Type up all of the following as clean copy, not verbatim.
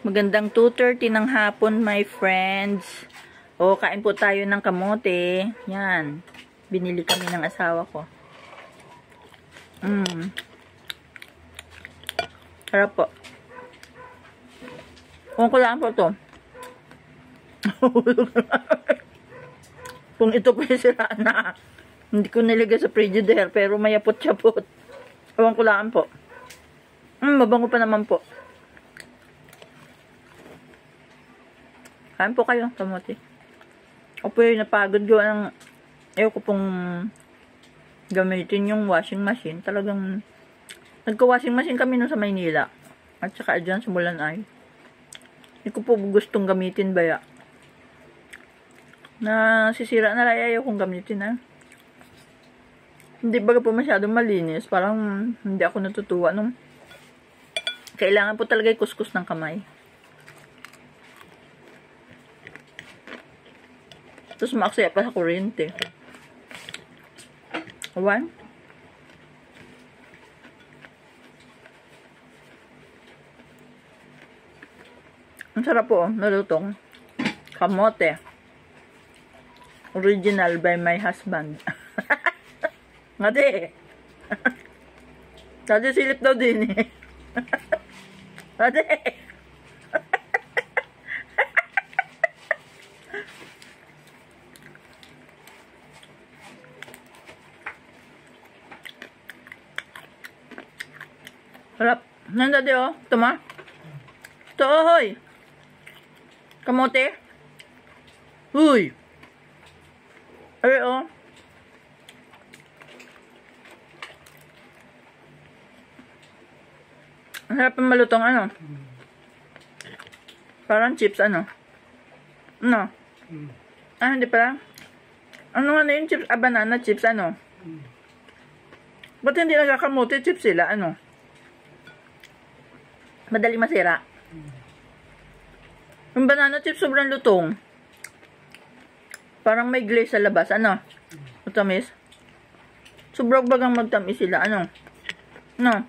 Magandang 2:30 ng hapon, my friends. O, kain po tayo ng kamote. Yan. Binili kami ng asawa ko. Sarap po. Kung ko lang po ito. Kung ito po yung sira na. Hindi ko nilagay sa frigidaire, pero mayapot-yapot. Ewan ko lang po. Mabango pa naman po. Kain po kayo, kamote. Ako po yung napagod gawa ng ayaw ko pong gamitin yung washing machine. Talagang nagka-washing machine kami nun sa Maynila. At saka dyan sa Mulanay. Hindi ko po gustong gamitin baya. Sisira na lang ayaw kong gamitin ha. Hindi baga po masyadong malinis. Parang hindi ako natutuwa nung kailangan po talaga kuskus ng kamay. Tapos maaksaya pa sa kuryente. One. Ang sarap po, nalutong. Kamote. Original by my husband. Ngade. Ngade silip daw din eh. Ngade. Harap. Nandade oh. Tama. Ito oh, hoy. Kamote. Huy. Ay oh. Ang harap ang malutong ano. Parang chips ano. Ano? Hindi pala. Ano yung chips? Banana chips ano. Ba't hindi nagkakamote chips sila ano? Madali masira. Yung banana chips sobrang lutong. Parang may glaze sa labas. Ano? Matamis. Sobrang bagang magtamis sila. Ano? No?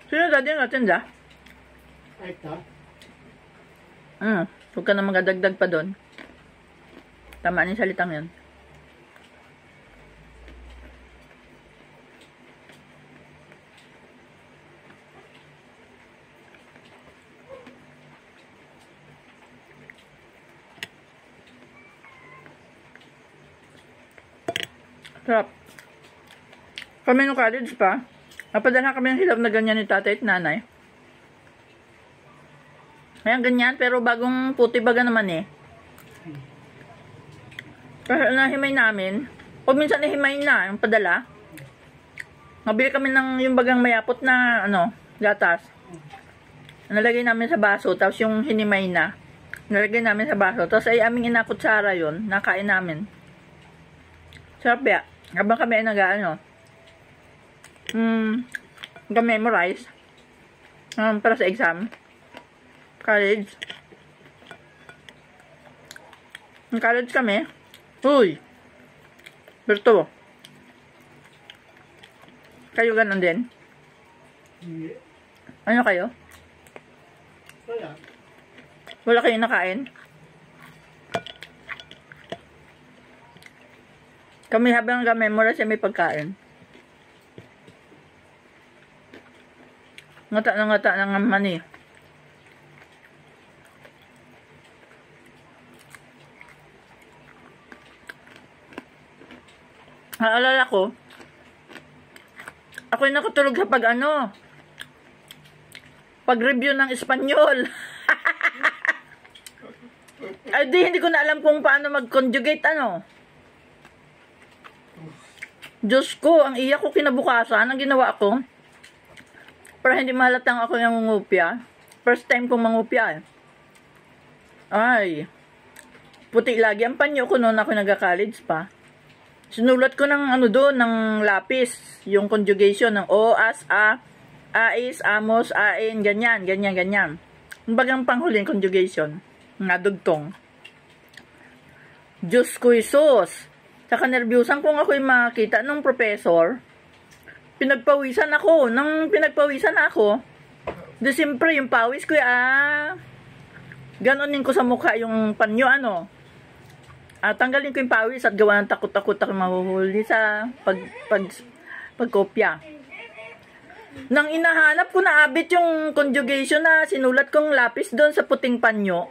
Sino dati ang atinda? Ito? Huwag ka na magadagdag pa doon. Tama ni salitang yun. Sarap. Kami nung college pa, napadala kami ng hilaw na ganyan ni tatay at nanay. Ayan, ganyan, pero bagong puti baga naman eh. Kasi nahimay namin, o minsan nahimay na, yung padala. Nabili kami ng yung bagang mayapot na, gatas. Nalagay namin sa baso, tapos yung hinimay na, nalagay namin sa baso, tapos ay aming inakutsara yun, nakain namin. Sarap ya. Habang kami ay nag-memorize para sa exam. College. Ang college kami. Uy! Berto. Kayo ganun din? Hindi. Ano kayo? Wala. Wala kayong nakain? Kami habang nag-memorize may pagkain. Ngata ng mani. Naalala ko, ako'y nakatulog sa pag-review ng Espanyol. Ay hindi ko na alam kung paano mag-conjugate Diyos ko, ang iyak ko kinabukasan, ang ginawa ko, para hindi mahalatang ako yung mangupya. First time kong mangupya. Ay, puti lagi ang panyo ko noon ako nag-college pa. Sinulat ko ng doon, ng lapis, yung conjugation ng o, as, a, ais, amos, ain, ganyan. Yung bagang panghuling conjugation, nga dugtong. Diyos ko, Isus! Saka nervyusan kung ako'y makita ng professor, pinagpawisan ako. Nang pinagpawisan ako, di siyempre yung pawis ko, ganonin ko sa mukha yung panyo, ano. Tanggalin ko yung pawis at gawa ng takot-takot ako mahuhuli sa pagkopya. Nang inahanap ko na abit yung conjugation na sinulat kong lapis doon sa puting panyo.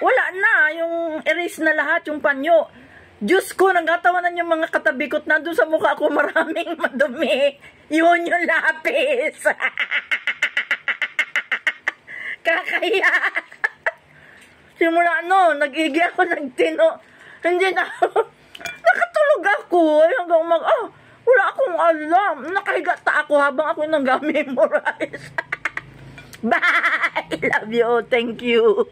Wala na, yung erase na lahat yung panyo. Diyos ko, nagkatawanan yung mga katabikot na doon sa mukha ko, maraming madumi. Yun yung lapis. Kakaya. Simula nag-igi ako, nagtino. Hindi na, nakatulog ako. Hanggang wala akong alam. Nakahiga ta ako habang ako nag-memorize. Bye! Love you. Thank you.